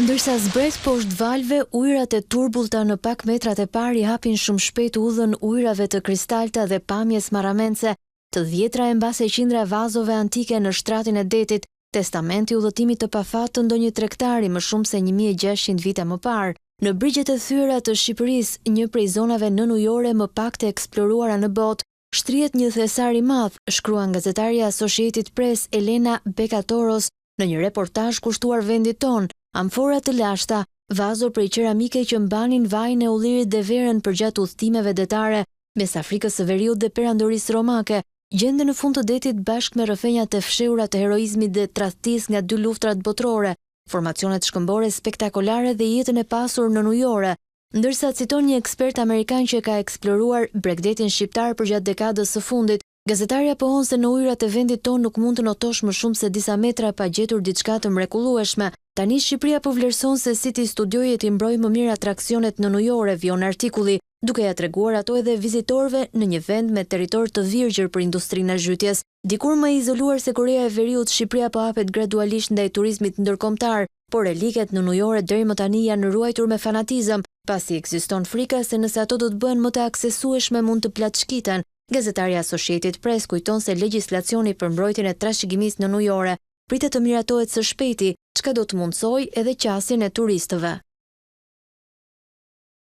Ndërsa zbret poshtë valve, ujërat e turbullta në pak metrat e parë i hapin shumë shpejt udhën ujërave të kristalta dhe pamjes marramendse të vjetra e mbase qindra vazove antike në shtratin e detit, testamenti udhëtimit të pafat të ndonjë tregtari më shumë se 1600 vite më parë. Në brigjet e thyera të Shqipërisë, një prej zonave nënujore më pak të eksploruara në botë, shtrihet një thesar i madh, shkruan gazetarja Associated Press Elena Bekatoros në një reportazh kushtuar vendit ton. Amfora të lashta, vazo prej qeramike që mbanin vajin e ullirit dhe verën përgjatë udhëtimeve detare mes Afrikës së Veriut dhe perandorisë romake, gjenden në fund të detit bashkë me rrëfenjat e fshehura të heroizmit dhe tradhtisë nga 2 luftrat botërore, formacionet shkëmbore spektakolare dhe jetën e pasur nënujore, ndërsa citon një ekspert amerikan që ka eksploruar bregdetin shqiptar përgjatë dekadës së fundit. Gazetarja pohon se në ujërat e vendit ton nuk mund të notosh më shumë se disa metra pa gjetur diçka të mrekullueshme. Tani Shqipëria po vlerëson se si ti studiojë të mbrojë më mirë atraksionet nënujore, vion artikulli, duke ja treguar ato edhe vizitorëve në një vend me territor të virgjër për industrinë e zhytjes. Dikur më izoluar se Korea e Veriut, Shqipëria po hapet gradualisht ndaj turizmit ndërkombëtar, por reliket nënujore deri më tani janë ruajtur me fanatizëm, pasi ekziston frika se nëse ato do të bëhen më të aksesueshme mund të plaçkiten. Gazetarja Associated Press kujton se legjislacioni për mbrojtjen e trashëgimisë nënujore pritet të miratohet së shpejti, çka do të mundsojë edhe qasjen e turistëve.